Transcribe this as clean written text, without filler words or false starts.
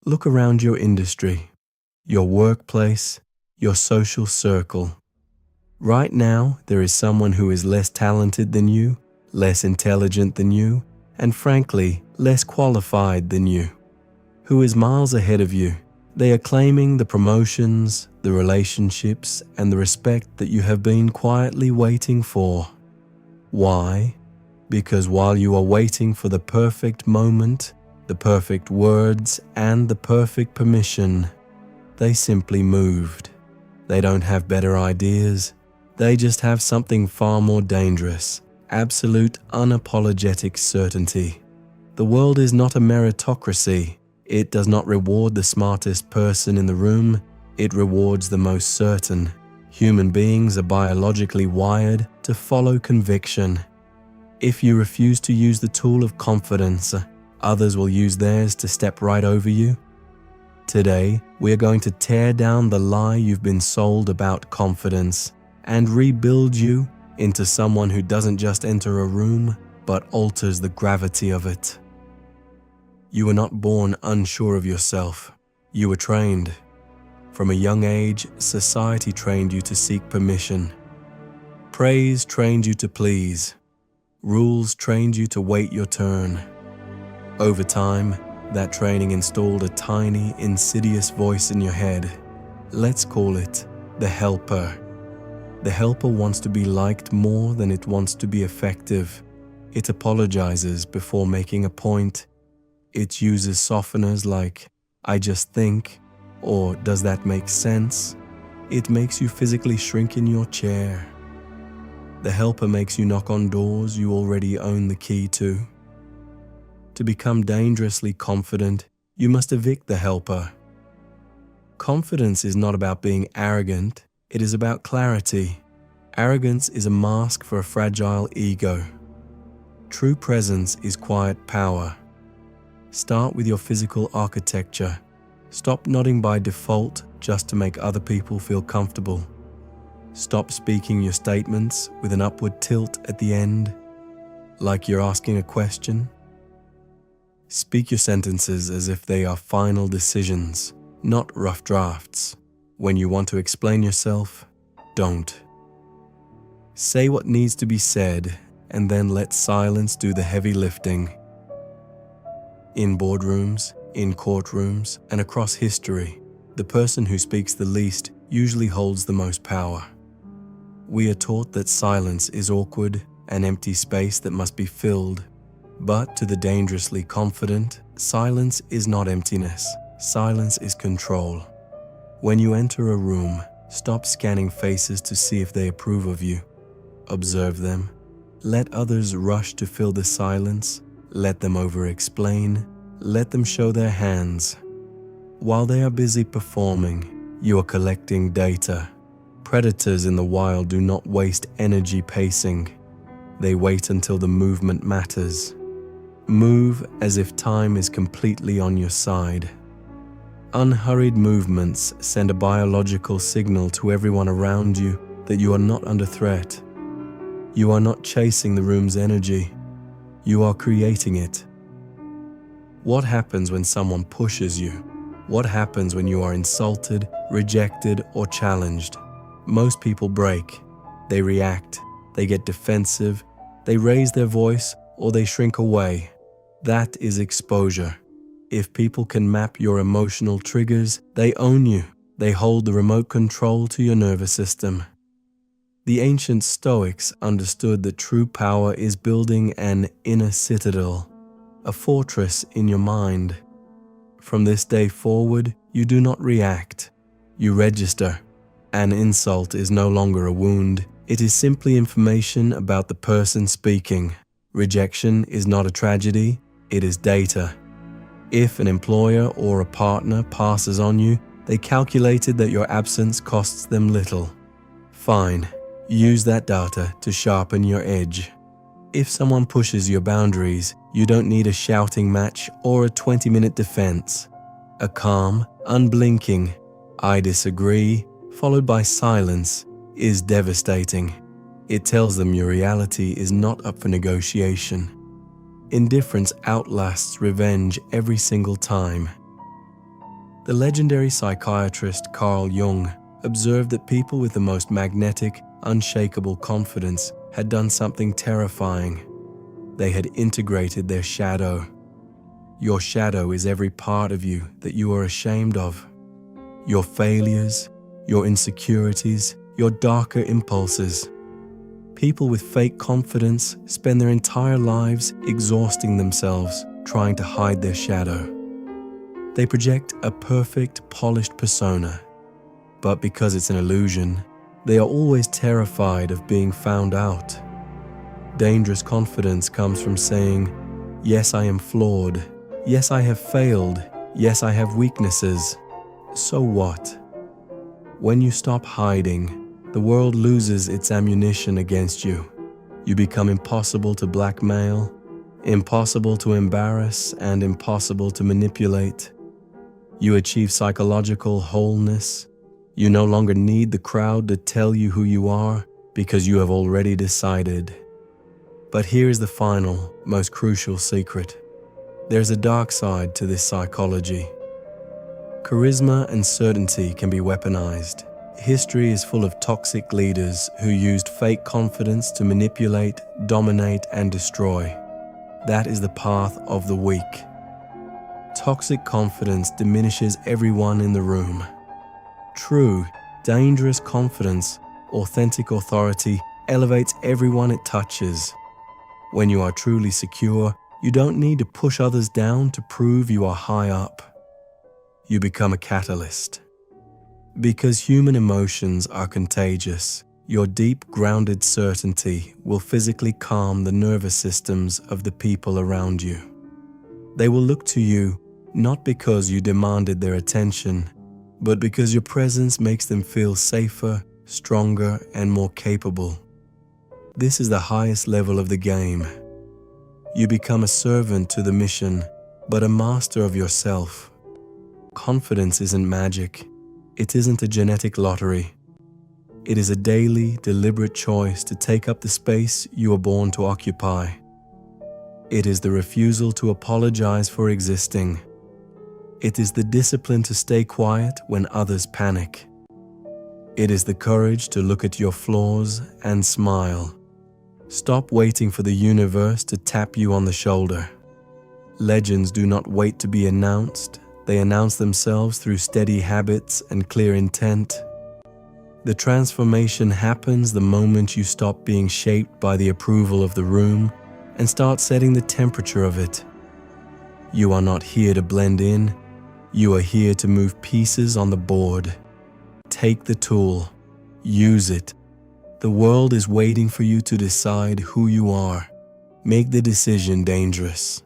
Look around your industry, your workplace, your social circle. Right now, there is someone who is less talented than you, less intelligent than you, and frankly, less qualified than you, who is miles ahead of you. They are claiming the promotions, the relationships, and the respect that you have been quietly waiting for. Why? Because while you are waiting for the perfect moment, the perfect words, and the perfect permission, they simply moved. They don't have better ideas. They just have something far more dangerous: absolute, unapologetic certainty. The world is not a meritocracy. It does not reward the smartest person in the room. It rewards the most certain. Human beings are biologically wired to follow conviction. If you refuse to use the tool of confidence, others will use theirs to step right over you. Today, we are going to tear down the lie you've been sold about confidence and rebuild you into someone who doesn't just enter a room, but alters the gravity of it. You were not born unsure of yourself. You were trained. From a young age, society trained you to seek permission. Praise trained you to please. Rules trained you to wait your turn. Over time, that training installed a tiny, insidious voice in your head. Let's call it the helper. The helper wants to be liked more than it wants to be effective. It apologizes before making a point. It uses softeners like, "I just think," or "Does that make sense?" It makes you physically shrink in your chair. The helper makes you knock on doors you already own the key to. To become dangerously confident, you must evict the helper. Confidence is not about being arrogant, it is about clarity. Arrogance is a mask for a fragile ego. True presence is quiet power. Start with your physical architecture. Stop nodding by default just to make other people feel comfortable. Stop speaking your statements with an upward tilt at the end, like you're asking a question. Speak your sentences as if they are final decisions, not rough drafts. When you want to explain yourself, don't. Say what needs to be said, and then let silence do the heavy lifting. In boardrooms, in courtrooms, and across history, the person who speaks the least usually holds the most power. We are taught that silence is awkward, an empty space that must be filled. But to the dangerously confident, silence is not emptiness. Silence is control. When you enter a room, stop scanning faces to see if they approve of you. Observe them. Let others rush to fill the silence. Let them over-explain. Let them show their hands. While they are busy performing, you are collecting data. Predators in the wild do not waste energy pacing. They wait until the movement matters. Move as if time is completely on your side. Unhurried movements send a biological signal to everyone around you that you are not under threat. You are not chasing the room's energy. You are creating it. What happens when someone pushes you? What happens when you are insulted, rejected, or challenged? Most people break. They react. They get defensive. They raise their voice, or they shrink away. That is exposure. If people can map your emotional triggers, they own you. They hold the remote control to your nervous system. The ancient Stoics understood that true power is building an inner citadel, a fortress in your mind. From this day forward, you do not react. You register. An insult is no longer a wound. It is simply information about the person speaking. Rejection is not a tragedy. It is data. If an employer or a partner passes on you, they calculated that your absence costs them little. Fine. Use that data to sharpen your edge. If someone pushes your boundaries, you don't need a shouting match or a 20-minute defense. A calm, unblinking, "I disagree," followed by silence, is devastating. It tells them your reality is not up for negotiation. Indifference outlasts revenge every single time. The legendary psychiatrist Carl Jung observed that people with the most magnetic, unshakable confidence had done something terrifying. They had integrated their shadow. Your shadow is every part of you that you are ashamed of. Your failures, your insecurities, your darker impulses. People with fake confidence spend their entire lives exhausting themselves trying to hide their shadow. They project a perfect, polished persona, but because it's an illusion, they are always terrified of being found out. Dangerous confidence comes from saying, "Yes, I am flawed. Yes, I have failed. Yes, I have weaknesses. So what?" When you stop hiding, the world loses its ammunition against you. You become impossible to blackmail, impossible to embarrass, and impossible to manipulate. You achieve psychological wholeness. You no longer need the crowd to tell you who you are because you have already decided. But here is the final, most crucial secret. There's a dark side to this psychology. Charisma and certainty can be weaponized. History is full of toxic leaders who used fake confidence to manipulate, dominate, and destroy. That is the path of the weak. Toxic confidence diminishes everyone in the room. True, dangerous confidence, authentic authority, elevates everyone it touches. When you are truly secure, you don't need to push others down to prove you are high up. You become a catalyst. Because human emotions are contagious, your deep, grounded certainty will physically calm the nervous systems of the people around you. They will look to you not because you demanded their attention, but because your presence makes them feel safer, stronger, and more capable. This is the highest level of the game. You become a servant to the mission, but a master of yourself. Confidence isn't magic. It isn't a genetic lottery. It is a daily, deliberate choice to take up the space you were born to occupy. It is the refusal to apologize for existing. It is the discipline to stay quiet when others panic. It is the courage to look at your flaws and smile. Stop waiting for the universe to tap you on the shoulder. Legends do not wait to be announced. They announce themselves through steady habits and clear intent. The transformation happens the moment you stop being shaped by the approval of the room and start setting the temperature of it. You are not here to blend in. You are here to move pieces on the board. Take the tool. Use it. The world is waiting for you to decide who you are. Make the decision dangerous.